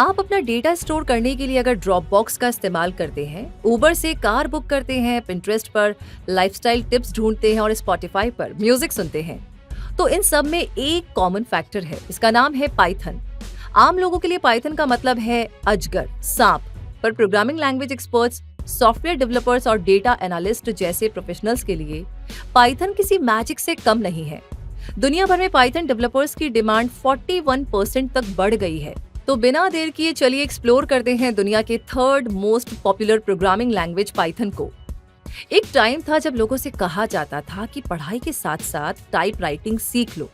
आप अपना data store करने के लिए अगर ड्रॉपबॉक्स का इस्तेमाल करते हैं, उबर से कार बुक करते हैं, पिंटरेस्ट पर लाइफस्टाइल टिप्स ढूंढते हैं और स्पॉटिफाई पर म्यूजिक सुनते हैं, तो इन सब में एक कॉमन फैक्टर है। इसका नाम है पाइथन। आम लोगों के लिए पाइथन का मतलब है अजगर, सांप, पर programming language experts, software developers और डेटा एनालिस्ट जैसे प्रोफेशनल्स के लिए पाइथन किसी मैजिक से कम नहीं है। दुनिया भर में पाइथन डेवलपर्स की डिमांड 41% तक बढ़ गई है। तो बिना देर किए चलिए एक्सप्लोर करते हैं दुनिया के third most popular programming language Python को। एक टाइम था जब लोगों से कहा जाता था कि पढ़ाई के साथ साथ टाइप राइटिंग सीख लो,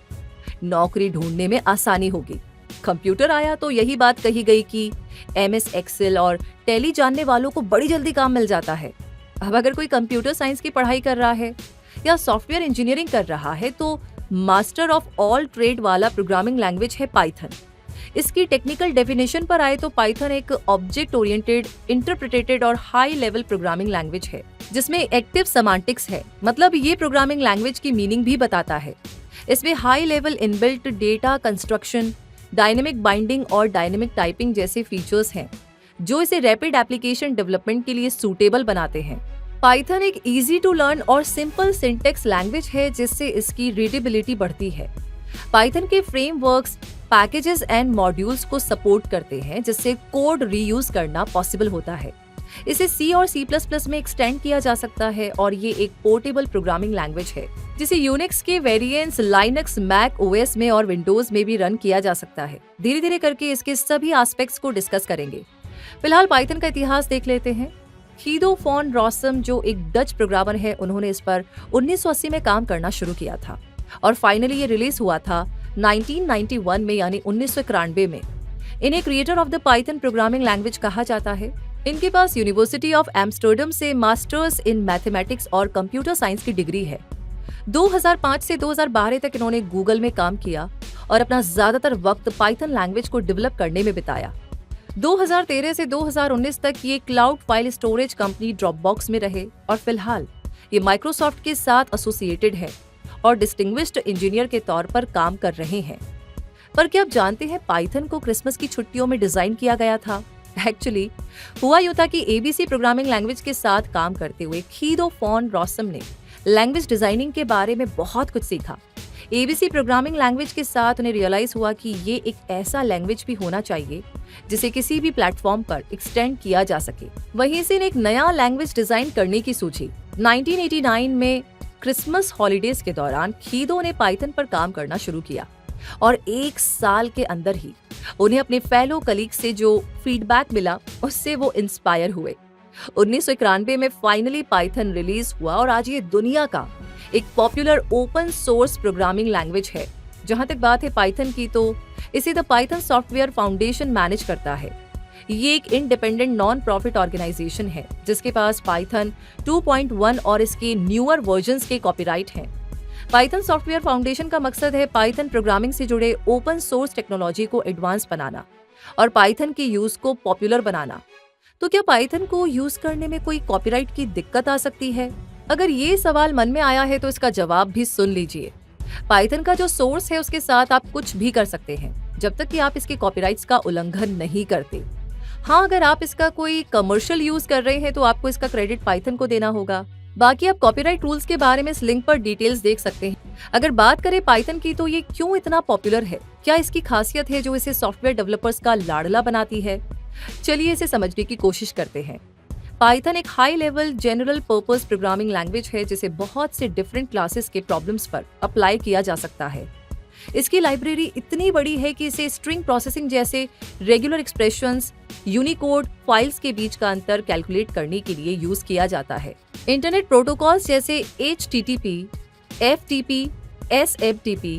नौकरी ढूंढने में आसानी होगी। कंप्यूटर आया तो यही बात कही गई कि MS एक्सेल और टैली जानने वालों को बड़ी जल्दी काम मिल जाता है। अब अगर कोई कंप्यूटर साइंस की पढ़ाई कर रहा है या सॉफ्टवेयर इंजीनियरिंग कर रहा है तो मास्टर ऑफ ऑल ट्रेड वाला प्रोग्रामिंग लैंग्वेज है पाइथन। इसकी टेक्निकल डेफिनेशन पर आए तो पाइथन एक ऑब्जेक्ट ओरिएंटेड, इंटरप्रिटेटेड और हाई लेवल प्रोग्रामिंग लैंग्वेज है जिसमें एक्टिव सेमांटिक्स है। मतलब ये प्रोग्रामिंग लैंग्वेज की मीनिंग भी बताता है। इसमें high level inbuilt data construction, dynamic binding और डायनेमिक टाइपिंग जैसे फीचर्स हैं जो इसे रैपिड एप्लीकेशन डेवलपमेंट के लिए सूटेबल बनाते हैं। पाइथन एक इजी टू लर्न और सिंपल सिंटेक्स लैंग्वेज है जिससे इसकी रीडेबिलिटी बढ़ती है। पाइथन के फ्रेमवर्क्स, पैकेजेस एंड मॉड्यूल्स को सपोर्ट करते हैं जिससे कोड रीयूज करना पॉसिबल होता है। इसे C और C++ में एक्सटेंड किया जा सकता है और ये एक पोर्टेबल प्रोग्रामिंग लैंग्वेज है जिसे यूनिक्स के वेरिएंट्स लाइनक्स, मैक OS में और विंडोज में भी रन किया जा सकता है। धीरे धीरे करके इसके सभी एस्पेक्ट्स को डिस्कस करेंगे। फिलहाल पाइथन का इतिहास देख लेते हैं। हीदो फॉन रॉसम जो एक डच प्रोग्रामर है, उन्होंने इस पर 1980 में काम करना शुरू किया था और फाइनली ये रिलीज हुआ था 1991 में, यानी 1991 में। इन्हें creator of the Python programming language कहा जाता है। इनके पास यूनिवर्सिटी ऑफ एम्स्टर्डम से मास्टर्स इन मैथमेटिक्स और कंप्यूटर साइंस की डिग्री है। 2005 से 2012 तक इन्होंने गूगल में काम किया और अपना ज्यादातर वक्त पाइथन लैंग्वेज को डेवलप करने में बिताया। 2013 से 2019 तक ये cloud file storage company Dropbox में रहे और फिलहाल ये माइक्रोसॉफ्ट के साथ एसोसिएटेड है और डिस्टिंग्विश्ड इंजीनियर के तौर पर काम कर रहे हैं। पर क्या आप जानते हैं पाइथन को क्रिसमस की छुट्टियों में डिजाइन किया गया था? एक्चुअली हुआ यूं था कि ABC प्रोग्रामिंग लैंग्वेज के साथ काम करते हुए हीदो फॉन रॉसम ने लैंग्वेज डिजाइनिंग के बारे में बहुत कुछ सीखा। ABC प्रोग्रामिंग लैंग्वेज के साथ उन्हें रियलाइज हुआ कि ये एक ऐसा लैंग्वेज भी होना चाहिए जिसे किसी भी प्लेटफॉर्म पर एक्सटेंड किया जा सके। वहीं से एक नया लैंग्वेज डिजाइन करने की सूझी। 1989 में क्रिसमस हॉलीडेज के दौरान हीदो ने पाइथन पर काम करना शुरू किया और एक साल के अंदर ही उन्हें अपने फेलो कलीग से जो फीडबैक मिला उससे वो इंस्पायर हुए। 1991 में फाइनली पाइथन रिलीज हुआ और आज ये दुनिया का एक popular open source programming language है। जहां तक बात है पाइथन की, तो इसे the Python software foundation manage करता है। ये एक इंडिपेंडेंट नॉन प्रॉफिट ऑर्गेनाइजेशन है जिसके पास पाइथन 2.1 और इसके न्यूअर वर्जन्स के कॉपीराइट हैं। पाइथन सॉफ्टवेयर फाउंडेशन का मकसद है पाइथन प्रोग्रामिंग से जुड़े ओपन सोर्स टेक्नोलॉजी को एडवांस बनाना और पाइथन के यूज को पॉपुलर बनाना। तो क्या पाइथन को यूज करने में कोई कॉपीराइट की दिक्कत आ सकती है? अगर ये सवाल मन में आया है तो इसका जवाब भी सुन लीजिए। पाइथन का जो सोर्स है उसके साथ आप कुछ भी कर सकते हैं जब तक कि आप इसके कॉपीराइट्स का उल्लंघन नहीं करते। हाँ, अगर आप इसका कोई कमर्शियल यूज कर रहे हैं तो आपको इसका क्रेडिट पाइथन को देना होगा। बाकी आप कॉपीराइट रूल्स के बारे में इस लिंक पर डिटेल्स देख सकते हैं। अगर बात करें पाइथन की, तो ये क्यों इतना पॉपुलर है? क्या इसकी खासियत है जो इसे सॉफ्टवेयर डेवलपर्स का लाडला बनाती है? चलिए इसे समझने की कोशिश करते हैं। पाइथन एक high level general purpose programming language है जिसे बहुत से डिफरेंट क्लासेस के प्रॉब्लम्स पर अप्लाई किया जा सकता है। इसकी लाइब्रेरी इतनी बड़ी है कि इसे स्ट्रिंग प्रोसेसिंग जैसे रेगुलर एक्सप्रेशंस, यूनिकोड फाइल्स के बीच का अंतर कैलकुलेट करने के लिए यूज किया जाता है। इंटरनेट प्रोटोकॉल्स जैसे HTTP, FTP, SFTP,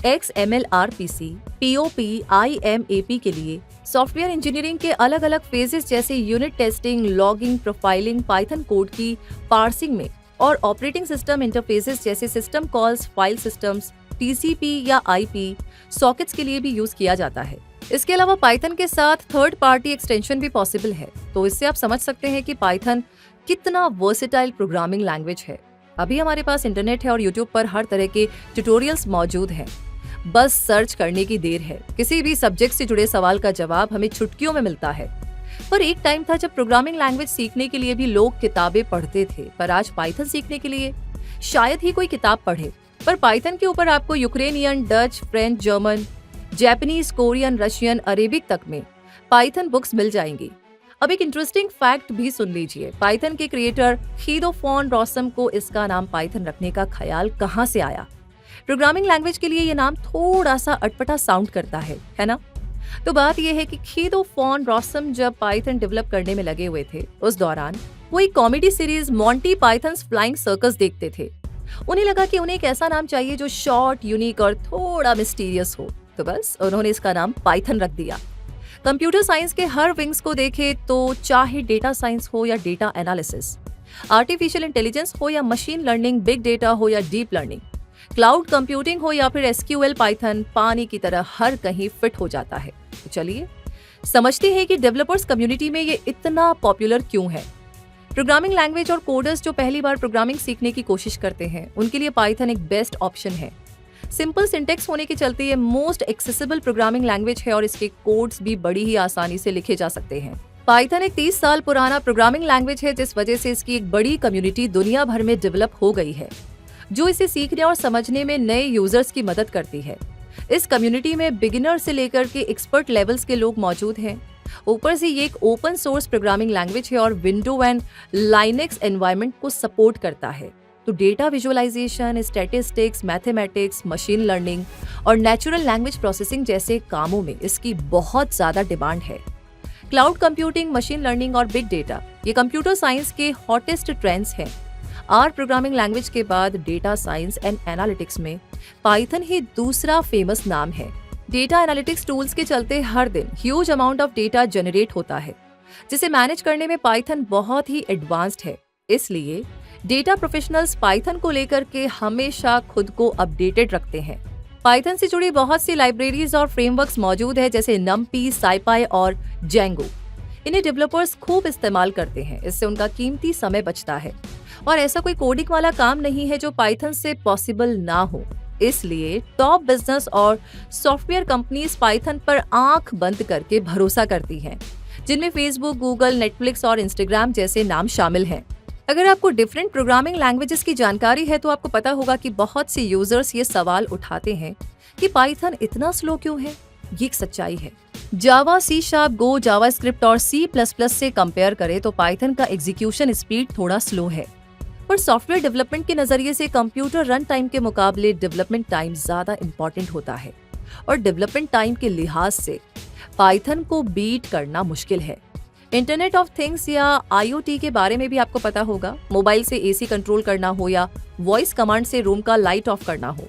XML-RPC, POP, IMAP के लिए सॉफ्टवेयर इंजीनियरिंग के अलग अलग फेजेस जैसे unit testing, logging, profiling, Python code की पार्सिंग में और ऑपरेटिंग सिस्टम इंटरफेसेस जैसे system calls, file systems, TCP या IP सॉकेट्स के लिए भी यूज किया जाता है। इसके अलावा पाइथन के साथ थर्ड पार्टी एक्सटेंशन भी पॉसिबल है। तो इससे आप समझ सकते हैं कि पाइथन कितना वर्सेटाइल प्रोग्रामिंग लैंग्वेज है। अभी हमारे पास इंटरनेट है और यूट्यूब पर हर तरह के ट्यूटोरियल्स मौजूद हैं। बस सर्च करने की देर है। किसी भी सब्जेक्ट से जुड़े सवाल का जवाब हमें चुटकियों में मिलता है। पर एक टाइम था जब प्रोग्रामिंग लैंग्वेज सीखने के लिए भी लोग किताबें पढ़ते थे, पर आज पाइथन सीखने के लिए शायद ही कोई किताब पढ़े। पर पाइथन के ऊपर आपको Ukrainian, Dutch, French, German, Japanese, Korean, Russian, Arabic तक में पाइथन बुक्स मिल जाएंगी। अब एक इंटरेस्टिंग फैक्ट भी सुन लीजिए। पाइथन के क्रिएटर हीदो फॉन रॉसम को इसका नाम पाइथन रखने का ख्याल कहां से आया? प्रोग्रामिंग लैंग्वेज के लिए ये नाम थोड़ा सा अटपटा साउंड करता है ना? तो बात यह है कि हीदो फॉन रॉसम जब पाइथन डेवलप करने में लगे हुए थे, उस दौरान वो एक comedy series Monty pythons flying circus देखते थे। उन्हें लगा कि उन्हें एक ऐसा नाम चाहिए जो शॉर्ट, यूनिक और थोड़ा मिस्टीरियस हो, तो बस उन्होंने इसका नाम पाइथन रख दिया। कंप्यूटर साइंस के हर विंग्स को देखें तो चाहे डेटा साइंस हो या डेटा एनालिसिस, आर्टिफिशियल इंटेलिजेंस हो या मशीन लर्निंग, बिग डेटा हो या डीप लर्निंग, क्लाउड कंप्यूटिंग हो या फिर एसक्यूएल, पाइथन पानी की तरह हर कहीं फिट हो जाता है। तो चलिए समझते हैं कि डेवलपर्स कम्युनिटी में ये इतना पॉपुलर क्यों है। प्रोग्रामिंग लैंग्वेज और कोडर्स जो पहली बार प्रोग्रामिंग सीखने की कोशिश करते हैं, उनके लिए पाइथन एक बेस्ट ऑप्शन है। सिंपल सिंटेक्स होने के चलते ये मोस्ट एक्सेसिबल प्रोग्रामिंग लैंग्वेज है और इसके कोड्स भी बड़ी ही आसानी से लिखे जा सकते हैं। पाइथन एक 30 साल पुराना प्रोग्रामिंग लैंग्वेज है, जिस वजह से इसकी एक बड़ी कम्युनिटी दुनिया भर में डेवलप हो गई है, जो इसे सीखने और समझने में नए यूजर्स की मदद करती है। इस कम्युनिटी में बिगिनर से लेकर के एक्सपर्ट लेवल्स के लोग मौजूद हैं। ऊपर से ये एक ओपन सोर्स प्रोग्रामिंग लैंग्वेज है और विंडो एंड लाइनेक्स एनवायरनमेंट को सपोर्ट करता है। तो data visualisation, statistics, mathematics, machine learning और नेचुरल लैंग्वेज प्रोसेसिंग जैसे कामों में इसकी बहुत ज्यादा डिमांड है। क्लाउड कंप्यूटिंग, मशीन लर्निंग और बिग डेटा ये कंप्यूटर साइंस के हॉटेस्ट ट्रेंड्स हैं। आर प्रोग्रामिंग लैंग्वेज के बाद डेटा साइंस एंड एनालिटिक्स में पाइथन ही दूसरा फेमस नाम है। डेटा एनालिटिक्स टूल्स के चलते हर दिन huge amount of data generate होता है, जिसे मैनेज करने में पाइथन बहुत ही एडवांस्ड है। इसलिए डेटा प्रोफेशनल्स पाइथन को लेकर के हमेशा खुद को अपडेटेड रखते हैं। पाइथन से जुड़ी बहुत सी लाइब्रेरीज और फ्रेमवर्क्स मौजूद है, जैसे नमपी, साइपाई और जेंगो। इन्हें डेवलपर्स खूब इस्तेमाल करते हैं, इससे उनका कीमती समय बचता है और ऐसा कोई कोडिंग वाला काम नहीं है जो पाइथन से पॉसिबल ना हो। इसलिए टॉप बिजनेस और सॉफ्टवेयर कंपनीज पाइथन पर आंख बंद करके भरोसा करती हैं, जिनमें फेसबुक, गूगल, नेटफ्लिक्स और इंस्टाग्राम जैसे नाम शामिल हैं। अगर आपको डिफरेंट प्रोग्रामिंग लैंग्वेजेस की जानकारी है तो आपको पता होगा कि बहुत से यूजर्स ये सवाल उठाते हैं कि पाइथन इतना स्लो क्यों है। ये एक सच्चाई है। जावा, सी शार्प, गो, जावास्क्रिप्ट और C++ से कंपेयर करें तो पाइथन का एग्जीक्यूशन स्पीड थोड़ा स्लो है, पर सॉफ्टवेयर डेवलपमेंट के नजरिए से कंप्यूटर रन टाइम के मुकाबले डेवलपमेंट टाइम ज्यादा इंपॉर्टेंट होता है और डेवलपमेंट टाइम के लिहाज से पाइथन को बीट करना मुश्किल है। इंटरनेट ऑफ थिंग्स या IoT के बारे में भी आपको पता होगा। मोबाइल से AC कंट्रोल करना हो या वॉइस कमांड से रूम का लाइट ऑफ करना हो,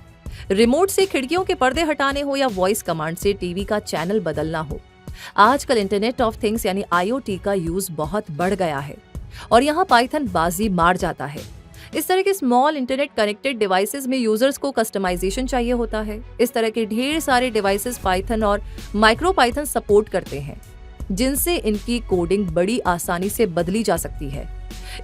रिमोट से खिड़कियों के पर्दे हटाने हो या वॉइस कमांड से टीवी का चैनल बदलना हो, आजकल इंटरनेट ऑफ थिंग्स यानी IoT का यूज बहुत बढ़ गया है और यहाँ पाइथन बाजी मार जाता है। इस तरह के स्मॉल इंटरनेट कनेक्टेड डिवाइसेस में यूजर्स को कस्टमाइजेशन चाहिए होता है। इस तरह के ढेर सारे डिवाइसेस पाइथन और माइक्रो पाइथन सपोर्ट करते हैं, जिनसे इनकी कोडिंग बड़ी आसानी से बदली जा सकती है।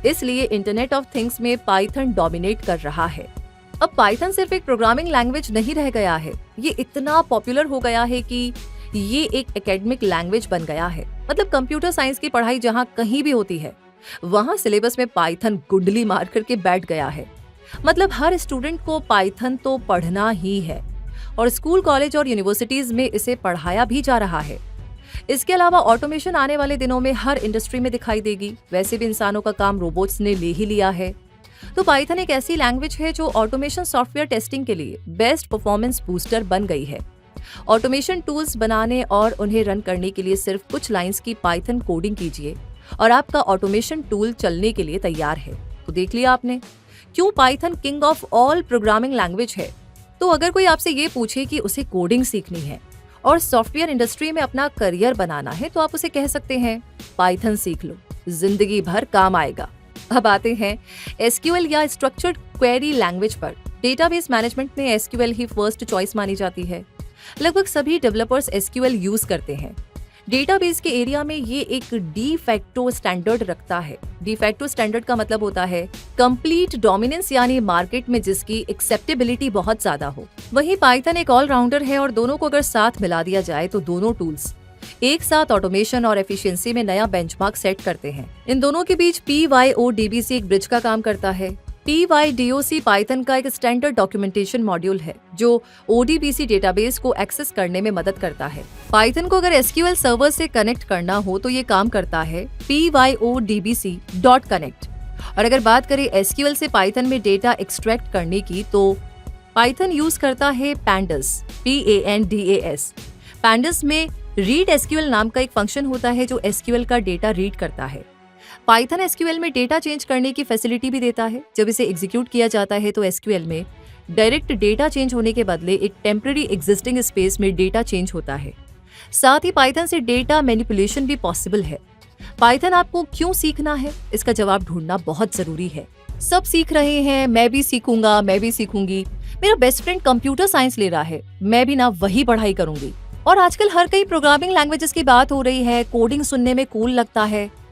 इसलिए इंटरनेट ऑफ थिंग्स में पाइथन डोमिनेट कर रहा है। अब पाइथन सिर्फ एक प्रोग्रामिंग लैंग्वेज नहीं रह गया है, ये इतना पॉपुलर हो गया है कि ये एक एकेडमिक लैंग्वेज बन गया है। मतलब कंप्यूटर साइंस की पढ़ाई जहाँ कहीं भी होती है, वहाँ सिलेबस में पाइथन गुंडली मार करके बैठ गया है। मतलब हर स्टूडेंट को पाइथन तो पढ़ना ही है और स्कूल, कॉलेज और यूनिवर्सिटीज में इसे पढ़ाया भी जा रहा है। इसके अलावा ऑटोमेशन आने वाले दिनों में हर इंडस्ट्री में दिखाई देगी। वैसे भी इंसानों का काम रोबोट्स ने ले ही लिया है। तो पाइथन एक ऐसी लैंग्वेज है जो ऑटोमेशन सॉफ्टवेयर टेस्टिंग के लिए बेस्ट परफॉर्मेंस बूस्टर बन गई है। ऑटोमेशन टूल्स बनाने और उन्हें रन करने के लिए सिर्फ कुछ लाइंस की पाइथन कोडिंग कीजिए और आपका ऑटोमेशन टूल चलने के लिए तैयार है। तो देख लिया आपने क्यों Python king of all programming language है। तो अगर कोई आपसे ये पूछे कि उसे कोडिंग सीखनी है और सॉफ्टवेयर इंडस्ट्री में अपना करियर बनाना है, तो आप उसे कह सकते हैं पाइथन सीख लो, जिंदगी भर काम आएगा। अब आते हैं एसक्यूएल या स्ट्रक्चर्ड क्वेरी लैंग्वेज पर। डेटाबेस मैनेजमेंट में एसक्यूएल ही फर्स्ट चॉइस मानी जाती है। लगभग सभी डेवलपर्स एसक्यूएल यूज करते हैं। डेटाबेस के एरिया में ये एक डी फैक्टो स्टैंडर्ड रखता है। डी फैक्टो स्टैंडर्ड का मतलब होता है कंप्लीट डोमिनेंस, यानी मार्केट में जिसकी एक्सेप्टेबिलिटी बहुत ज्यादा हो। वहीं पाइथन एक ऑलराउंडर है और दोनों को अगर साथ मिला दिया जाए तो दोनों टूल्स एक साथ ऑटोमेशन और एफिशिएंसी में नया बेंचमार्क सेट करते हैं। इन दोनों के बीच PyODBC एक ब्रिज का काम करता है। PyDOC पाइथन का एक स्टैंडर्ड डॉक्यूमेंटेशन मॉड्यूल है जो ODBC डेटाबेस को एक्सेस करने में मदद करता है। पाइथन को अगर SQL सर्वर से कनेक्ट करना हो तो ये काम करता है PyODBC.connect। और अगर बात करें SQL से पाइथन में डेटा एक्सट्रैक्ट करने की तो पाइथन यूज करता है Pandas, PANDAS। Pandas में रीड SQL नाम का एक फंक्शन होता है जो SQL का डेटा रीड करता है। पाइथन SQL में डेटा चेंज करने की फैसिलिटी भी देता है। जब इसे एग्जीक्यूट किया जाता है तो SQL में डायरेक्ट डेटा चेंज होने के बदले एक टेम्पररी एग्जिस्टिंग स्पेस में डेटा चेंज होता है। साथ ही पाइथन से डेटा मैनिपुलेशन भी पॉसिबल है। पाइथन आपको क्यों सीखना है, इसका जवाब ढूंढना बहुत जरूरी है। सब सीख रहे हैं, मैं भी सीखूंगा, मैं भी सीखूंगी। मेरा बेस्ट फ्रेंड कंप्यूटर साइंस ले रहा है, मैं भी ना वही पढ़ाई करूंगी। और आजकल हर कई प्रोग्रामिंग लैंग्वेजेस की बात हो रही है, कोडिंग सुनने में कूल लगता है।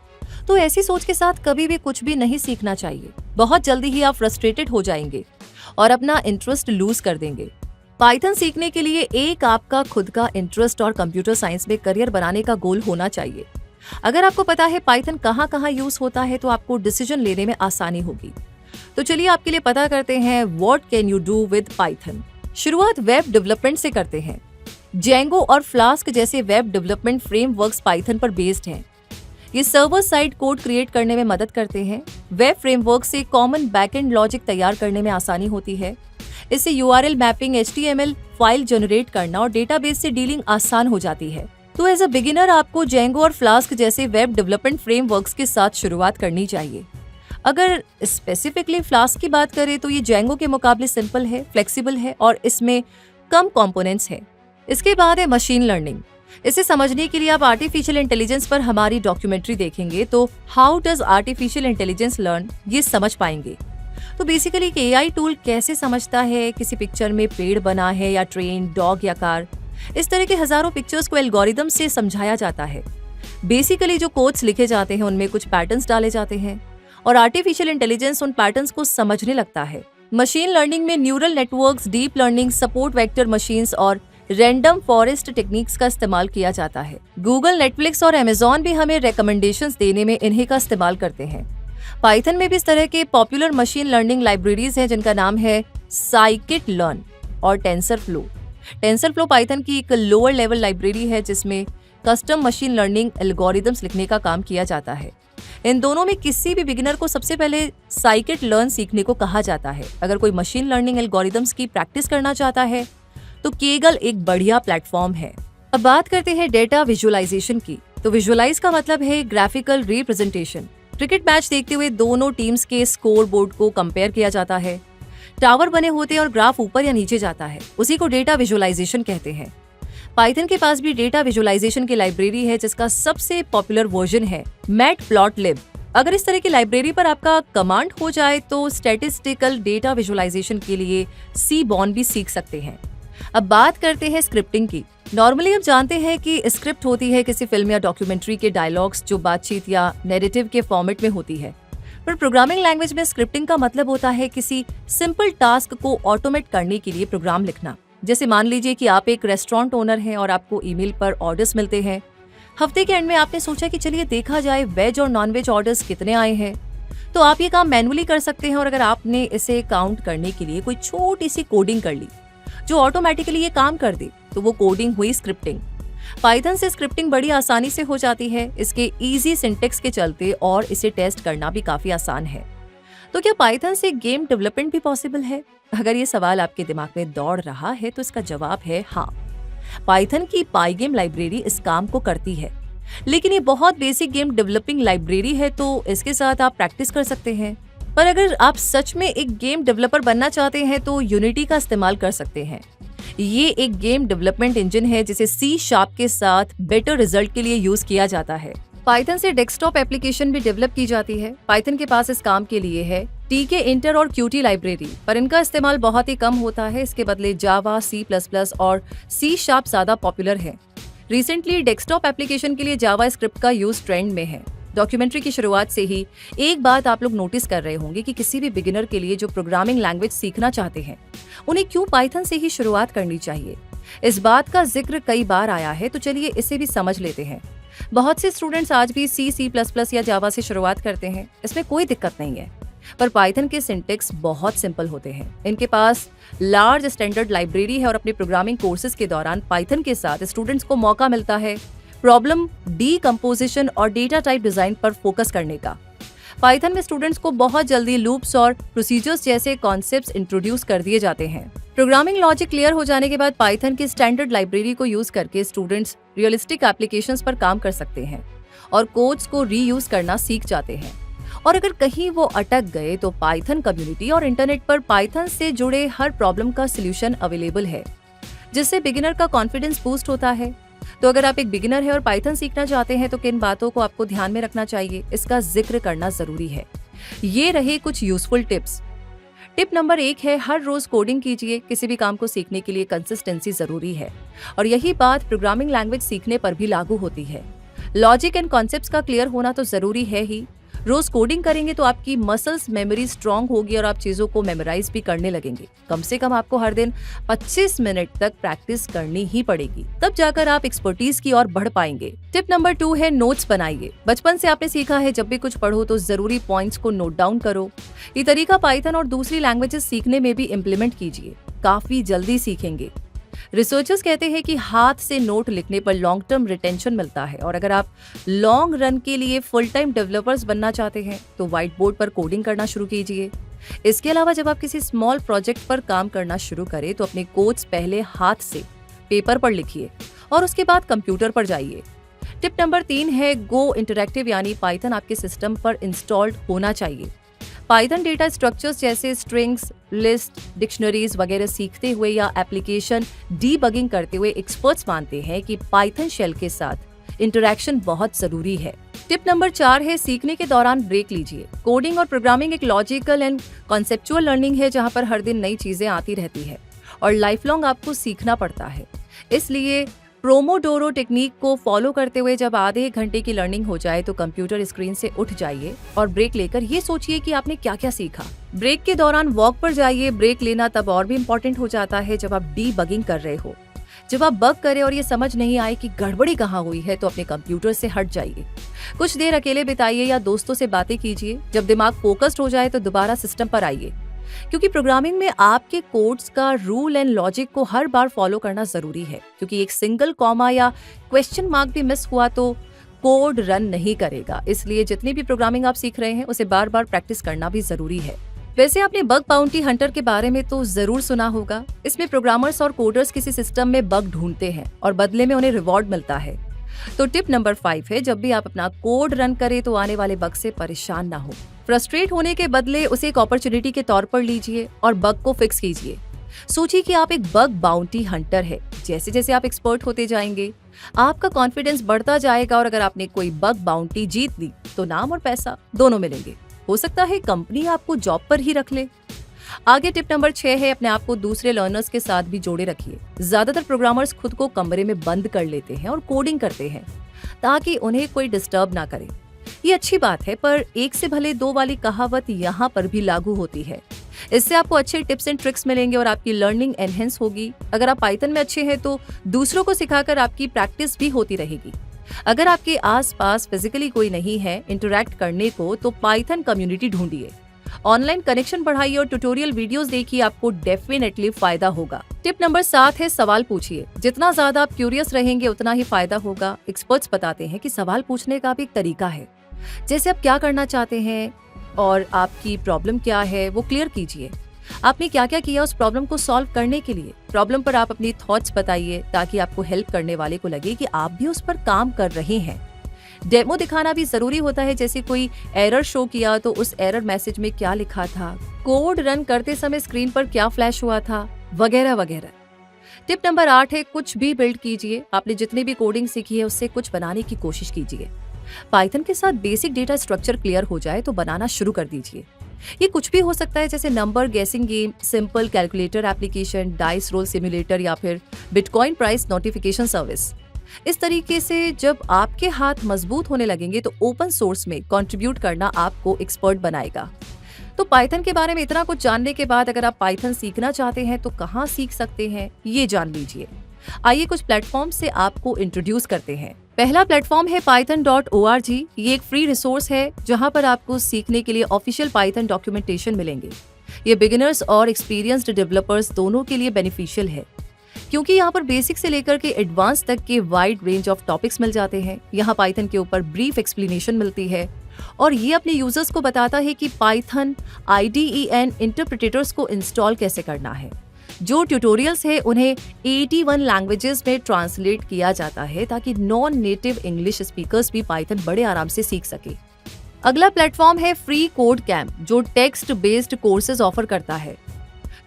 तो ऐसी सोच के साथ कभी भी कुछ भी नहीं सीखना चाहिए। बहुत जल्दी ही आप फ्रस्ट्रेटेड हो जाएंगे और अपना इंटरेस्ट लूज कर देंगे। पाइथन सीखने के लिए एक आपका खुद का इंटरेस्ट और कंप्यूटर साइंस में करियर बनाने का गोल होना चाहिए। अगर आपको पता है पाइथन कहाँ कहाँ यूज होता है तो आपको डिसीजन लेने में आसानी होगी। तो चलिए आपके लिए पता करते हैं what can you do with Python. शुरुआत वेब डेवलपमेंट से करते हैं। जेंगो और फ्लास्क जैसे वेब डेवलपमेंट फ्रेमवर्क्स पाइथन पर बेस्ड हैं। ये सर्वर साइड कोड क्रिएट करने में मदद करते हैं। वेब फ्रेमवर्क से कॉमन बैकएंड लॉजिक तैयार करने में आसानी होती है। इससे URL mapping, HTML file generate करना और डेटाबेस से डीलिंग आसान हो जाती है। तो एज अ बिगिनर आपको जेंगो और फ्लास्क जैसे वेब डेवलपमेंट फ्रेमवर्क्स के साथ शुरुआत करनी चाहिए। अगर स्पेसिफिकली फ्लास्क की बात करें तो ये जेंगो के मुकाबले सिंपल है, फ्लेक्सिबल है और इसमें कम कंपोनेंट्स है। इसके बाद है मशीन लर्निंग। इसे समझने के लिए आप आर्टिफिशियल इंटेलिजेंस पर हमारी डॉक्यूमेंट्री देखेंगे तो how does artificial intelligence learn, ये समझ पाएंगे। तो बेसिकली एक AI टूल कैसे समझता है किसी पिक्चर में पेड़ बना है या ट्रेन, डॉग या कार। इस तरह के हजारों पिक्चर्स को एल्गोरिदम से समझाया जाता है। बेसिकली जो कोड्स लिखे जाते हैं उनमें कुछ पैटर्न्स डाले जाते हैं और आर्टिफिशियल इंटेलिजेंस उन पैटर्न्स को समझने लगता है। मशीन लर्निंग में neural networks, deep learning, support vector machines और रैंडम फॉरेस्ट टेक्निक्स का इस्तेमाल किया जाता है। गूगल, नेटफ्लिक्स और अमेज़न भी हमें रिकमेंडेशंस देने में इन्हीं का इस्तेमाल करते हैं। पाइथन में भी इस तरह के पॉपुलर मशीन लर्निंग लाइब्रेरीज हैं जिनका नाम है scikit-learn और टेंसरफ्लो। टेंसरफ्लो पाइथन की एक लोअर लेवल लाइब्रेरी है जिसमें कस्टम मशीन लर्निंग एल्गोरिदम्स लिखने का काम किया जाता है। इन दोनों में किसी भी बिगिनर को सबसे पहले scikit-learn सीखने को कहा जाता है। अगर कोई मशीन लर्निंग एल्गोरिदम्स की प्रैक्टिस करना चाहता है तो केगल एक बढ़िया प्लेटफॉर्म है। अब बात करते हैं डेटा विजुअलाइजेशन की। तो विजुअलाइज का मतलब है ग्राफिकल रिप्रेजेंटेशन। क्रिकेट मैच देखते हुए दोनों टीम्स के स्कोर बोर्ड को कंपेयर किया जाता है। टावर बने होते हैं और ग्राफ ऊपर या नीचे जाता है, उसी को डेटा विजुअलाइजेशन कहते हैं। पाइथन के पास भी डेटा विजुअलाइजेशन की लाइब्रेरी है जिसका सबसे पॉपुलर वर्जन है मैटप्लॉटलिब। अगर इस तरह की लाइब्रेरी पर आपका कमांड हो जाए तो स्टैटिस्टिकल डेटा विजुअलाइजेशन के लिए Seaborn भी सीख सकते हैं। अब बात करते हैं स्क्रिप्टिंग की। नॉर्मली हम जानते हैं कि स्क्रिप्ट होती है किसी फिल्म या डॉक्यूमेंट्री के डायलॉग्स जो बातचीत या नैरेटिव के फॉर्मेट में होती है। पर प्रोग्रामिंग लैंग्वेज में स्क्रिप्टिंग का मतलब होता है किसी सिंपल टास्क को ऑटोमेट करने के लिए प्रोग्राम लिखना। जैसे मान लीजिए कि आप एक रेस्टोरेंट ओनर हैं और आपको ईमेल पर ऑर्डर्स मिलते हैं। हफ्ते के एंड में आपने सोचा कि चलिए देखा जाए वेज और नॉन वेज ऑर्डर्स कितने आए हैं। तो आप ये काम मैनुअली कर सकते हैं और अगर आपने इसे काउंट करने के लिए कोई छोटी सी कोडिंग कर ली जो ऑटोमेटिकली ये काम कर दे तो वो कोडिंग हुई स्क्रिप्टिंग। पाइथन से स्क्रिप्टिंग बड़ी आसानी से हो जाती है, इसके इजी सिंटेक्स के चलते, और इसे टेस्ट करना भी काफी आसान है। तो क्या पाइथन से गेम डेवलपमेंट भी पॉसिबल है? अगर ये सवाल आपके दिमाग में दौड़ रहा है तो इसका जवाब है हाँ। पाइथन की पाइगेम लाइब्रेरी इस काम को करती है, लेकिन ये बहुत बेसिक गेम डेवलपिंग लाइब्रेरी है तो इसके साथ आप प्रैक्टिस कर सकते हैं। पर अगर आप सच में एक गेम डेवलपर बनना चाहते हैं तो यूनिटी का इस्तेमाल कर सकते हैं। ये एक गेम डेवलपमेंट इंजन है जिसे C# के साथ बेटर रिजल्ट के लिए यूज किया जाता है। पाइथन से डेस्कटॉप एप्लीकेशन भी डेवलप की जाती है। पाइथन के पास इस काम के लिए है tkinter और Qt लाइब्रेरी, पर इनका इस्तेमाल बहुत ही कम होता है। इसके बदले जावा, C++ और C# ज्यादा पॉपुलर है। रिसेंटली डेस्कटॉप एप्लीकेशन के लिए जावा स्क्रिप्ट का यूज ट्रेंड में है। डॉक्यूमेंट्री की शुरुआत से ही एक बात आप लोग नोटिस कर रहे होंगे कि किसी भी बिगिनर के लिए जो प्रोग्रामिंग लैंग्वेज सीखना चाहते हैं उन्हें क्यों पाइथन से ही शुरुआत करनी चाहिए। इस बात का जिक्र कई बार आया है, तो चलिए इसे भी समझ लेते हैं। बहुत से स्टूडेंट्स आज भी C++ या जावा से शुरुआत करते हैं, इसमें कोई दिक्कत नहीं है। पर पाइथन के सिंटेक्स बहुत सिंपल होते हैं। इनके पास लार्ज स्टैंडर्ड लाइब्रेरी है और अपने प्रोग्रामिंग कोर्सेज के दौरान पाइथन के साथ स्टूडेंट्स को मौका मिलता है प्रॉब्लम डीकंपोजिशन और डेटा टाइप डिजाइन पर फोकस करने का। पाइथन में स्टूडेंट्स को बहुत जल्दी लूप्स और प्रोसीजर्स जैसे कॉन्सेप्ट्स इंट्रोड्यूस कर दिए जाते हैं। प्रोग्रामिंग लॉजिक क्लियर हो जाने के बाद पाइथन की स्टैंडर्ड लाइब्रेरी को यूज करके स्टूडेंट्स रियलिस्टिक एप्लीकेशंस पर काम कर सकते हैं और कोड्स को रीयूज करना सीख जाते हैं। और अगर कहीं वो अटक गए तो पाइथन कम्युनिटी और इंटरनेट पर पाइथन से जुड़े हर प्रॉब्लम का सॉल्यूशन अवेलेबल है, जिससे बिगिनर का कॉन्फिडेंस बूस्ट होता है। तो अगर आप एक बिगिनर है और पाइथन सीखना चाहते हैं तो किन बातों को आपको ध्यान में रखना चाहिए, इसका जिक्र करना जरूरी है। ये रहे कुछ यूजफुल टिप्स। टिप नंबर 1 है, हर रोज कोडिंग कीजिए। किसी भी काम को सीखने के लिए कंसिस्टेंसी जरूरी है और यही बात प्रोग्रामिंग लैंग्वेज सीखने पर भी लागू होती है। लॉजिक एंड कॉन्सेप्ट्स का क्लियर होना तो जरूरी है ही। रोज कोडिंग करेंगे तो आपकी मसल्स मेमोरी स्ट्रांग होगी और आप चीजों को मेमोराइज भी करने लगेंगे। कम से कम आपको हर दिन 25 मिनट तक प्रैक्टिस करनी ही पड़ेगी, तब जाकर आप एक्सपर्टीज की ओर बढ़ पाएंगे। टिप नंबर 2 है, नोट्स बनाइए। बचपन से आपने सीखा है जब भी कुछ पढ़ो तो जरूरी पॉइंट्स को नोट डाउन करो। ये तरीका पाइथन और दूसरी लैंग्वेजेस सीखने में भी इम्प्लीमेंट कीजिए, काफी जल्दी सीखेंगे। रिसर्चर्स कहते हैं कि हाथ से नोट लिखने पर लॉन्ग टर्म रिटेंशन मिलता है और अगर आप लॉन्ग रन के लिए फुल टाइम डेवलपर्स बनना चाहते हैं तो व्हाइट बोर्ड पर कोडिंग करना शुरू कीजिए। इसके अलावा जब आप किसी स्मॉल प्रोजेक्ट पर काम करना शुरू करें तो अपने कोड्स पहले हाथ से पेपर पर लिखिए और उसके बाद कंप्यूटर पर जाइए। टिप नंबर 3 है, गो इंटरैक्टिव, यानी पाइथन आपके सिस्टम पर इंस्टॉल्ड होना चाहिए। पाइथन डेटा स्ट्रक्चर्स जैसे स्ट्रिंग्स, लिस्ट, डिक्शनरीज वगैरह सीखते हुए या एप्लीकेशन डीबगिंग करते हुए एक्सपर्ट्स मानते हैं कि पाइथन शेल के साथ इंटरैक्शन बहुत जरूरी है। टिप नंबर 4 है, सीखने के दौरान ब्रेक लीजिए। कोडिंग और प्रोग्रामिंग एक लॉजिकल एंड कॉन्सेप्चुअल लर्निंग है जहां पर हर दिन नई चीजें आती रहती है और लाइफ लॉन्ग आपको सीखना पड़ता है। इसलिए प्रोमोडोरो टेक्निक को फॉलो करते हुए जब आधे घंटे की लर्निंग हो जाए तो कंप्यूटर स्क्रीन से उठ जाइए और ब्रेक लेकर ये सोचिए कि आपने क्या क्या सीखा। ब्रेक के दौरान वॉक पर जाइए। ब्रेक लेना तब और भी इम्पोर्टेंट हो जाता है जब आप डीबगिंग कर रहे हो। जब आप बग करें और ये समझ नहीं आए कि गड़बड़ी कहाँ हुई है तो अपने कंप्यूटर से हट जाइए। कुछ देर अकेले बिताइए या दोस्तों से बातें कीजिए। जब दिमाग फोकस्ड हो जाए तो दोबारा सिस्टम पर आइए, क्योंकि प्रोग्रामिंग में आपके कोड्स का रूल एंड लॉजिक को हर बार फॉलो करना जरूरी है, क्योंकि एक सिंगल कॉमा या क्वेश्चन मार्क भी मिस हुआ तो कोड रन नहीं करेगा। इसलिए जितनी भी प्रोग्रामिंग आप सीख रहे हैं उसे बार बार प्रैक्टिस करना भी जरूरी है। वैसे आपने बग बाउंटी हंटर के बारे में तो जरूर सुना होगा। इसमें प्रोग्रामर्स और कोडर्स किसी सिस्टम में बग ढूंढते हैं और बदले में उन्हें रिवॉर्ड मिलता है। तो टिप नंबर 5 है, जब भी आप अपना कोड रन करें तो आने वाले बग से परेशान ना हो। फ्रस्ट्रेट होने के बदले उसे एक अपॉर्चुनिटी के तौर पर लीजिए और बग को फिक्स कीजिए। सोचिए कि आप एक बग बाउंटी हंटर है। जैसे जैसे आप एक्सपर्ट होते जाएंगे आपका कॉन्फिडेंस बढ़ता जाएगा और अगर आपने कोई बग बाउंटी जीत ली तो नाम और पैसा दोनों मिलेंगे। हो सकता है कंपनी आपको जॉब पर ही रख ले। आगे टिप नंबर 6 है, अपने आप को दूसरे लर्नर्स के साथ भी जोड़े रखिए। ज्यादातर प्रोग्रामर्स खुद को कमरे में बंद कर लेते हैं और कोडिंग करते हैं ताकि उन्हें कोई डिस्टर्ब ना करे। ये अच्छी बात है, पर एक से भले दो वाली कहावत यहाँ पर भी लागू होती है। इससे आपको अच्छे टिप्स एंड ट्रिक्स मिलेंगे और आपकी लर्निंग एनहेंस होगी। अगर आप पाइथन में अच्छे हैं तो दूसरों को सिखाकर आपकी प्रैक्टिस भी होती रहेगी। अगर आपके आसपास फिजिकली कोई नहीं है इंटरैक्ट करने को तो पाइथन कम्युनिटी ढूंढिए। ऑनलाइन कनेक्शन बढ़ाइए और ट्यूटोरियल वीडियोस देखिए, आपको डेफिनेटली फायदा होगा। टिप नंबर 7 है, सवाल पूछिए। जितना ज्यादा आप क्यूरियस रहेंगे उतना ही फायदा होगा। एक्सपर्ट्स बताते हैं कि सवाल पूछने का भी एक तरीका है। जैसे आप क्या करना चाहते हैं और आपकी प्रॉब्लम क्या है वो क्लियर कीजिए। आपने क्या क्या किया उस प्रॉब्लम को सॉल्व करने के लिए। प्रॉब्लम पर आप अपनी थॉट्स बताइए ताकि आपको हेल्प करने वाले को लगे कि आप भी उस पर काम कर रहे हैं। डेमो दिखाना भी जरूरी होता है, जैसे कोई एरर शो किया तो उस एरर मैसेज में क्या लिखा था, कोड रन करते समय स्क्रीन पर क्या फ्लैश हुआ था, वगैरह वगैरह। टिप नंबर 8 है, कुछ भी बिल्ड कीजिए। आपने जितनी भी कोडिंग सीखी है उससे कुछ बनाने की कोशिश कीजिए। पाइथन के साथ बेसिक डेटा स्ट्रक्चर क्लियर हो जाए तो बनाना शुरू कर दीजिए। ये कुछ भी हो सकता है, जैसे नंबर गेसिंग game, simple calculator application, dice role simulator या फिर बिटकॉइन प्राइस नोटिफिकेशन सर्विस। इस तरीके से जब आपके हाथ मजबूत होने लगेंगे तो ओपन सोर्स में कंट्रीब्यूट करना आपको एक्सपर्ट बनाएगा। तो पाइथन के बारे में इतना कुछ जानने के बाद अगर आप पाइथन सीखना चाहते हैं तो कहाँ सीख सकते हैं ये जान लीजिए। आइए कुछ प्लेटफॉर्म से आपको इंट्रोड्यूस करते हैं। पहला प्लेटफॉर्म है python.org। ये एक फ्री रिसोर्स है जहां पर आपको सीखने के लिए ऑफिशियल पाइथन डॉक्यूमेंटेशन मिलेंगे। ये बिगिनर्स और एक्सपीरियंस्ड डेवलपर्स दोनों के लिए बेनिफिशियल है, क्योंकि यहाँ पर बेसिक से लेकर के एडवांस तक के वाइड रेंज ऑफ टॉपिक्स मिल जाते हैं। यहाँ पाइथन के ऊपर ब्रीफ एक्सप्लेनेशन मिलती है और ये अपने यूजर्स को बताता है कि पाइथन IDE इंटरप्रिटेटर्स को इंस्टॉल कैसे करना है। जो ट्यूटोरियल्स है उन्हें 81 लैंग्वेजेस में ट्रांसलेट किया जाता है ताकि नॉन नेटिव इंग्लिश स्पीकर्स भी पाइथन बड़े आराम से सीख सके। अगला प्लेटफॉर्म है फ्री कोड कैंप, जो टेक्स्ट बेस्ड कोर्सेज ऑफर करता है,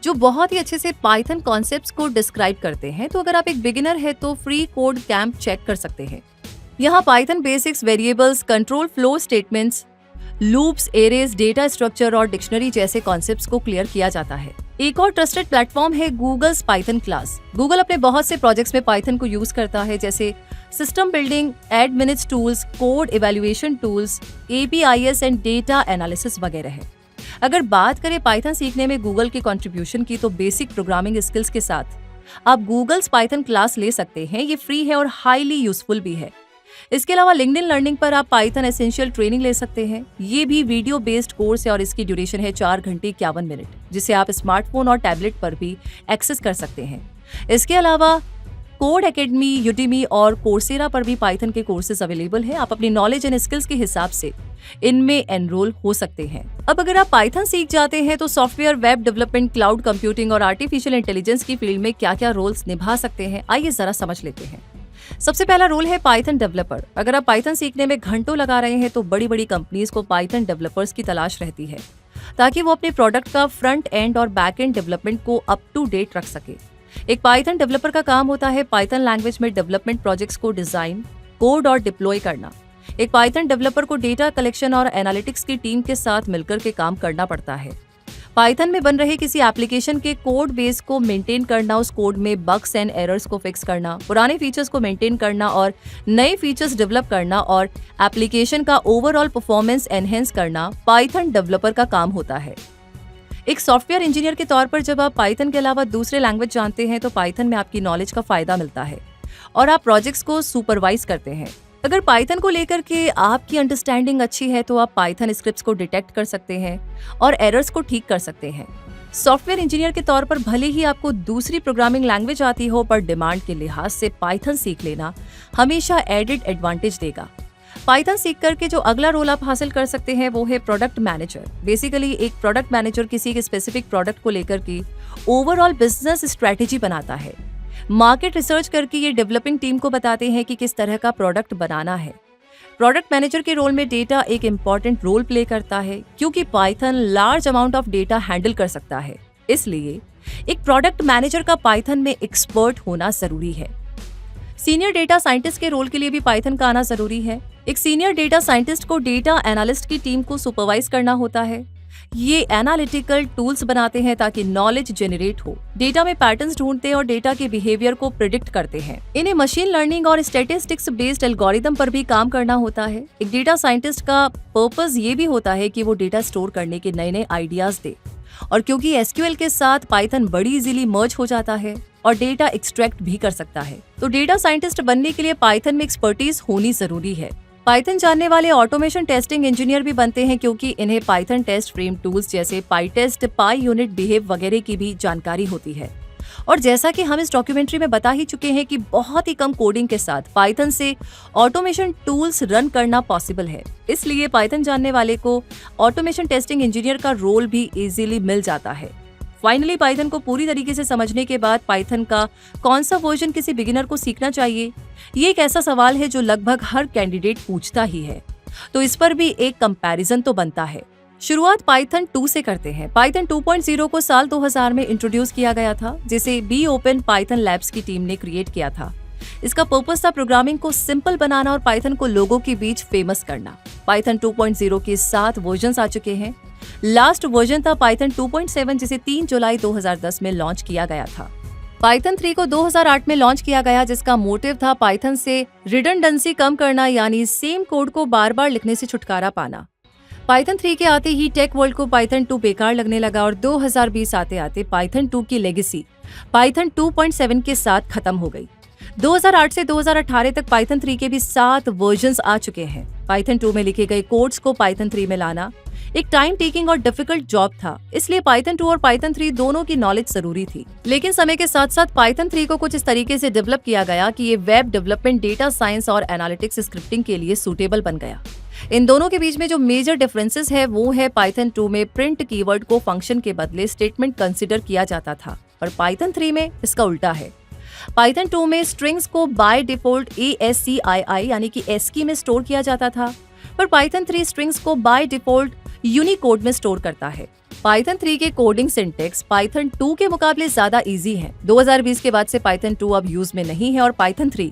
जो बहुत ही अच्छे से पाइथन कॉन्सेप्ट्स को डिस्क्राइब करते हैं। तो अगर आप एक बिगिनर है तो फ्री कोड कैंप चेक कर सकते हैं। यहाँ Python basics, variables, control flow statements, loops, arrays, data structure और डिक्शनरी जैसे कॉन्सेप्ट्स को क्लियर किया जाता है। एक और ट्रस्टेड प्लेटफॉर्म है गूगल्स पाइथन क्लास। गूगल अपने बहुत से प्रोजेक्ट्स में पाइथन को यूज करता है, जैसे system building, admins tools, code evaluation tools, APIs and data analysis वगैरह है। अगर बात करें पाइथन सीखने में गूगल के कंट्रीब्यूशन की, तो बेसिक प्रोग्रामिंग स्किल्स के साथ आप गूगल्स पाइथन क्लास ले सकते हैं। ये फ्री है और हाईली यूजफुल भी है। इसके अलावा लिंक्डइन लर्निंग पर आप पाइथन एसेंशियल ट्रेनिंग ले सकते हैं। ये भी वीडियो बेस्ड कोर्स है और इसकी ड्यूरेशन है 4 घंटे 51 मिनट, जिसे आप स्मार्टफोन और टैबलेट पर भी एक्सेस कर सकते हैं। इसके अलावा कोड एकेडमी, यूडेमी और कोर्सेरा पर भी पाइथन के कोर्सेज अवेलेबल है। आप अपनी नॉलेज एंड स्किल्स के हिसाब से इनमें एनरोल हो सकते हैं। अब अगर आप पाइथन सीख जाते हैं तो software, web development, cloud computing और आर्टिफिशियल इंटेलिजेंस की फील्ड में क्या क्या रोल्स निभा सकते हैं, आइए जरा समझ लेते हैं। सबसे पहला रोल है पाइथन डेवलपर। अगर आप पाइथन सीखने में घंटों लगा रहे हैं तो बड़ी बड़ी कंपनीज को पाइथन डेवलपर्स की तलाश रहती है, ताकि वो अपने प्रोडक्ट का फ्रंट एंड और बैक एंड डेवलपमेंट को अप टू डेट रख सके। एक पाइथन डेवलपर का काम होता है पाइथन लैंग्वेज में डेवलपमेंट प्रोजेक्ट्स को डिजाइन, कोड और डिप्लॉय करना। एक पाइथन डेवलपर को डेटा कलेक्शन और एनालिटिक्स की टीम के साथ मिलकर के काम करना पड़ता है। पाइथन में बन रहे किसी एप्लीकेशन के कोड बेस को मेंटेन करना, उस कोड में बग्स एंड एरर्स को फिक्स करना, पुराने फीचर्स को मेंटेन करना और नए फीचर्स डेवलप करना और एप्लीकेशन का ओवरऑल परफॉर्मेंस एनहेंस करना पाइथन डेवलपर का काम होता है। एक सॉफ्टवेयर इंजीनियर के तौर पर जब आप पाइथन के अलावा दूसरे लैंग्वेज जानते हैं तो पाइथन में आपकी नॉलेज का फायदा मिलता है और आप प्रोजेक्ट्स को सुपरवाइज करते हैं। अगर पाइथन को लेकर के आपकी अंडरस्टैंडिंग अच्छी है तो आप पाइथन स्क्रिप्ट्स को डिटेक्ट कर सकते हैं और एरर्स को ठीक कर सकते हैं। सॉफ्टवेयर इंजीनियर के तौर पर भले ही आपको दूसरी प्रोग्रामिंग लैंग्वेज आती हो, पर डिमांड के लिहाज से पाइथन सीख लेना हमेशा एडेड एडवांटेज देगा। पाइथन सीख करके जो अगला रोल आप हासिल कर सकते हैं वो है प्रोडक्ट मैनेजर। बेसिकली एक प्रोडक्ट मैनेजर किसी एक स्पेसिफिक प्रोडक्ट को लेकर के ओवरऑल बिजनेस स्ट्रेटेजी बनाता है। मार्केट रिसर्च करके ये डेवलपिंग टीम को बताते हैं कि किस तरह का प्रोडक्ट बनाना है। प्रोडक्ट मैनेजर के रोल में डेटा एक इम्पॉर्टेंट रोल प्ले करता है, क्योंकि Python large amount of data handle कर सकता है। इसलिए एक प्रोडक्ट मैनेजर का पाइथन में एक्सपर्ट होना जरूरी है। सीनियर डेटा साइंटिस्ट के रोल के लिए भी पाइथन का आना जरूरी है। एक सीनियर डेटा साइंटिस्ट को डेटा एनालिस्ट की टीम को सुपरवाइज करना होता है। ये एनालिटिकल टूल्स बनाते हैं ताकि नॉलेज जनरेट हो, डेटा में पैटर्न्स ढूंढते हैं और डेटा के बिहेवियर को प्रिडिक्ट करते हैं। इन्हें मशीन लर्निंग और स्टैटिस्टिक्स बेस्ड एल्गोरिथम पर भी काम करना होता है। एक डेटा साइंटिस्ट का पर्पस ये भी होता है कि वो डेटा स्टोर करने के नए नए आइडियाज दे, और क्योंकि SQL के साथ पाइथन बड़ी इजीली मर्ज हो जाता है और डेटा एक्सट्रैक्ट भी कर सकता है, तो डेटा साइंटिस्ट बनने के लिए पाइथन में एक्सपर्टीज होनी जरूरी है। पाइथन जानने वाले ऑटोमेशन टेस्टिंग इंजीनियर भी बनते हैं, क्योंकि इन्हें पाइथन टेस्ट फ्रेम टूल्स जैसे पाईटेस्ट, पाईयूनिट, बिहेव वगैरह की भी जानकारी होती है। और जैसा कि हम इस डॉक्यूमेंट्री में बता ही चुके हैं कि बहुत ही कम कोडिंग के साथ पाइथन से ऑटोमेशन टूल्स रन करना पॉसिबल है। इसलिए पाइथन जानने वाले को ऑटोमेशन टेस्टिंग इंजीनियर का रोल भी इजीली मिल जाता है। फाइनली पाइथन को पूरी तरीके से समझने के बाद पाइथन का कौन सा वर्जन किसी बिगिनर को सीखना चाहिए, ये एक ऐसा सवाल है जो लगभग हर कैंडिडेट पूछता ही है। तो इस पर भी एक कंपैरिजन तो बनता है। शुरुआत पाइथन 2 से करते हैं। पाइथन 2.0 को साल 2000 में इंट्रोड्यूस किया गया था, जिसे बी ओपन पाइथन लैब्स की टीम ने क्रिएट किया था। इसका पर्पस था प्रोग्रामिंग को सिंपल बनाना और पाइथन को लोगों के बीच फेमस करना। पाइथन 2.0 के 7 वर्जन्स आ चुके हैं। लास्ट वर्जन था पाइथन 2.7, जिसे 3 जुलाई 2010 में लॉन्च किया गया था। पाइथन 3 को 2008 में लॉन्च किया गया, जिसका मोटिव था पाइथन से रिडंडेंसी कम करना, यानी सेम कोड को बार बार लिखने से छुटकारा पाना। पाइथन 3 के आते ही टेक वर्ल्ड को पाइथन 2 बेकार लगने लगा और 2020 आते आते पाइथन 2 की लेगेसी पाइथन 2.7 के साथ खत्म हो गई। 2008 से 2018 तक पाइथन 3 के भी 7 वर्जन्स आ चुके हैं। पाइथन 2 में लिखे गए कोड्स को पाइथन 3 में लाना एक टाइम टेकिंग और डिफिकल्ट जॉब था, इसलिए पाइथन 2 और पाइथन 3 दोनों की नॉलेज जरूरी थी। लेकिन समय के साथ साथ पाइथन 3 को कुछ इस तरीके से डेवलप किया गया कि ये वेब डेवलपमेंट, डेटा साइंस और एनालिटिक्स स्क्रिप्टिंग के लिए सूटेबल बन गया। इन दोनों के बीच में जो मेजर डिफरेंसेस है वो है पाइथन 2 में प्रिंट कीवर्ड को फंक्शन के बदले स्टेटमेंट कंसीडर किया जाता था और पाइथन 3 में इसका उल्टा है। पाइथन 2 में स्ट्रिंग्स को बाय डिफॉल्ट ASCII यानी कि ASCII में स्टोर किया जाता था, पर पाइथन 3 स्ट्रिंग्स को बाय डिफॉल्ट यूनिकोड में स्टोर करता है। पाइथन 3 के कोडिंग सिंटेक्स पाइथन 2 के मुकाबले ज्यादा इजी हैं। 2020 के बाद से पाइथन 2 अब यूज में नहीं है और पाइथन 3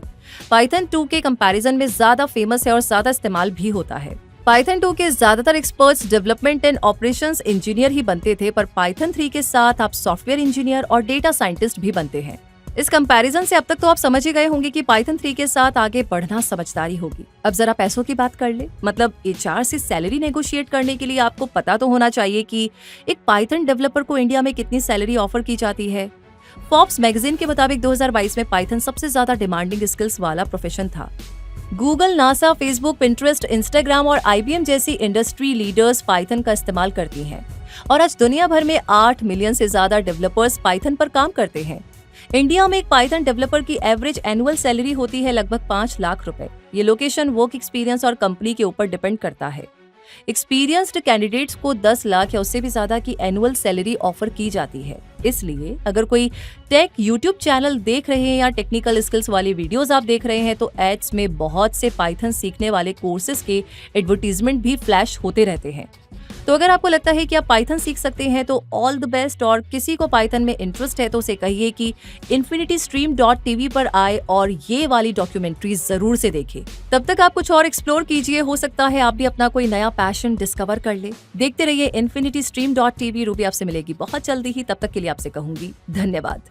पाइथन 2 के कंपैरिजन में ज्यादा फेमस है और ज्यादा इस्तेमाल भी होता है। पाइथन 2 के ज्यादातर experts development and operations engineer ही बनते थे, पर पाइथन 3 के साथ आप सॉफ्टवेयर इंजीनियर और डेटा साइंटिस्ट भी बनते हैं। इस कंपैरिजन से अब तक तो आप समझ ही गए होंगे कि पाइथन 3 के साथ आगे बढ़ना समझदारी होगी। अब जरा पैसों की बात कर ले, मतलब HR से सैलरी नेगोशिएट करने के लिए आपको पता तो होना चाहिए कि एक पाइथन डेवलपर को इंडिया में कितनी सैलरी ऑफर की जाती है। फोर्ब्स मैगजीन के मुताबिक 2022 में पाइथन सबसे ज्यादा डिमांडिंग स्किल्स वाला प्रोफेशन था। Google, NASA, Facebook, Pinterest, Instagram और IBM जैसी इंडस्ट्री लीडर्स पाइथन का इस्तेमाल करती हैं और आज दुनिया भर में 8 मिलियन से ज्यादा डेवलपर्स पाइथन पर काम करते हैं। इंडिया में एक पाइथन डेवलपर की एवरेज एनुअल सैलरी होती है लगभग 5 लाख रुपए। ये लोकेशन, वर्क एक्सपीरियंस और कंपनी के ऊपर डिपेंड करता है। एक्सपीरियंस्ड कैंडिडेट्स को 10 लाख या उससे भी ज्यादा की एनुअल सैलरी ऑफर की जाती है। इसलिए अगर कोई टेक यूट्यूब चैनल देख रहे हैं या टेक्निकल स्किल्स वाली वीडियोस आप देख रहे हैं तो एड्स में बहुत से पाइथन सीखने वाले कोर्सेज के एडवर्टीजमेंट भी फ्लैश होते रहते हैं। तो अगर आपको लगता है कि आप पाइथन सीख सकते हैं तो ऑल द बेस्ट, और किसी को पाइथन में इंटरेस्ट है तो उसे कहिए कि infinitystream.tv पर आए और ये वाली डॉक्यूमेंट्री जरूर से देखे। तब तक आप कुछ और एक्सप्लोर कीजिए, हो सकता है आप भी अपना कोई नया पैशन डिस्कवर कर ले। देखते रहिए infinitystream.tv। रूबी आपसे मिलेगी बहुत जल्दी ही, तब तक के लिए आपसे कहूंगी धन्यवाद।